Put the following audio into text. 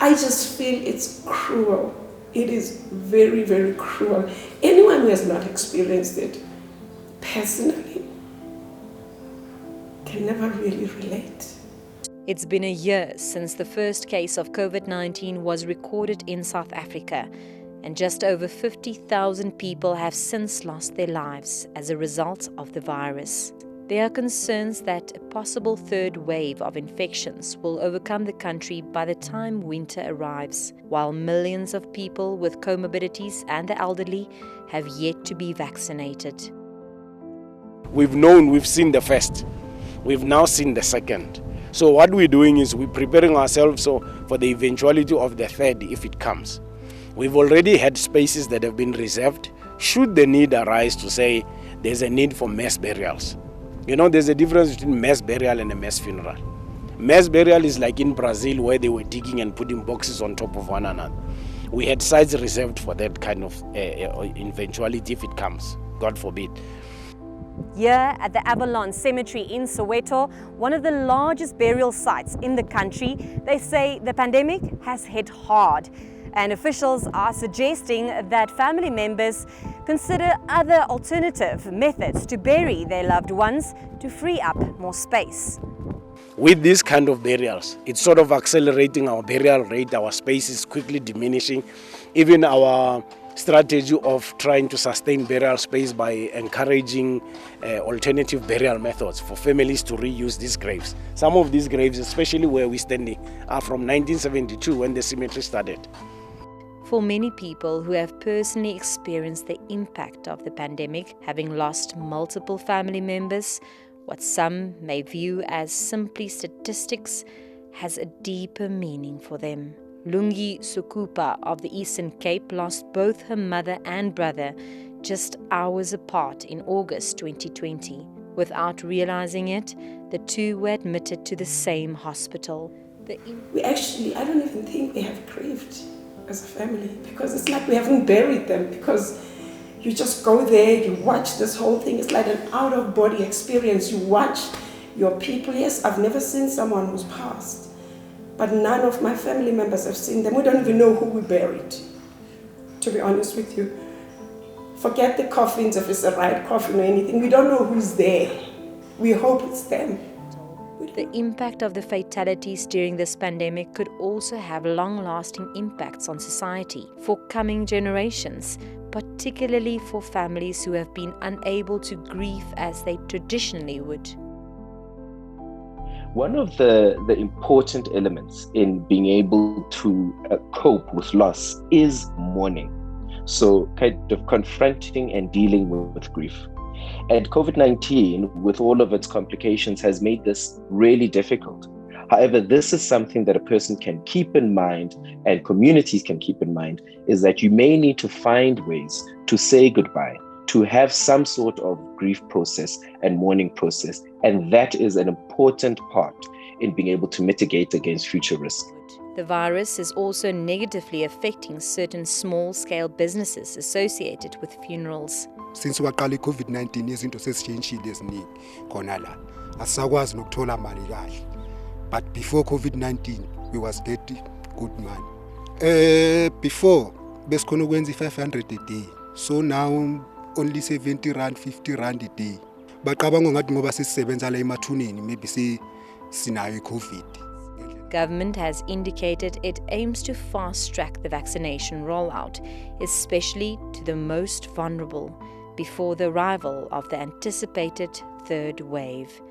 I just feel it's cruel. It is very, very cruel. Anyone who has not experienced it personally can never really relate. It's been a year since the first case of COVID-19 was recorded in South Africa, and just over 50,000 people have since lost their lives as a result of the virus. There are concerns that a possible third wave of infections will overcome the country by the time winter arrives, while millions of people with comorbidities and the elderly have yet to be vaccinated. We've seen the first. We've now seen the second. So what we're doing is we're preparing ourselves for the eventuality of the third if it comes. We've already had spaces that have been reserved should the need arise to say there's a need for mass burials. You know, there's a difference between mass burial and a mass funeral. Mass burial is like in Brazil where they were digging and putting boxes on top of one another. We had sites reserved for that kind of eventuality if it comes, God forbid. Here at the Avalon Cemetery in Soweto, one of the largest burial sites in the country, they say the pandemic has hit hard. And officials are suggesting that family members consider other alternative methods to bury their loved ones to free up more space. With these kind of burials, it's sort of accelerating our burial rate, our space is quickly diminishing. Even our strategy of trying to sustain burial space by encouraging alternative burial methods for families to reuse these graves. Some of these graves, especially where we're standing, are from 1972 when the cemetery started. For many people who have personally experienced the impact of the pandemic, having lost multiple family members, what some may view as simply statistics has a deeper meaning for them. Lungi Sukupa of the Eastern Cape lost both her mother and brother just hours apart in August 2020. Without realizing it, the two were admitted to the same hospital. I don't even think we have grieved as a family, because it's like we haven't buried them, because you just go there, you watch this whole thing. It's like an out-of-body experience. You watch your people. Yes, I've never seen someone who's passed, but none of my family members have seen them. We don't even know who we buried, to be honest with you. Forget the coffins, if it's the right coffin or anything. We don't know who's there. We hope it's them. The impact of the fatalities during this pandemic could also have long-lasting impacts on society for coming generations, particularly for families who have been unable to grieve as they traditionally would. One of the important elements in being able to cope with loss is mourning. So kind of confronting and dealing with grief. And COVID-19, with all of its complications, has made this really difficult. However, this is something that a person can keep in mind and communities can keep in mind, is that you may need to find ways to say goodbye, to have some sort of grief process and mourning process. And that is an important part in being able to mitigate against future risk. The virus is also negatively affecting certain small-scale businesses associated with funerals. Since waqala COVID-19 izinto sezitshintshile eziningi khona la asakwazi nokuthola mali kahle, but before COVID-19 we was getting good money. Before besikhona ukwenza 500 a day, so now only 70 rand 50 rand a day. Baqabanga ngathi ngoba sisisebenza la emathuneni maybe sinayo iCovid. Government has indicated it aims to fast-track the vaccination rollout, especially to the most vulnerable, before the arrival of the anticipated third wave.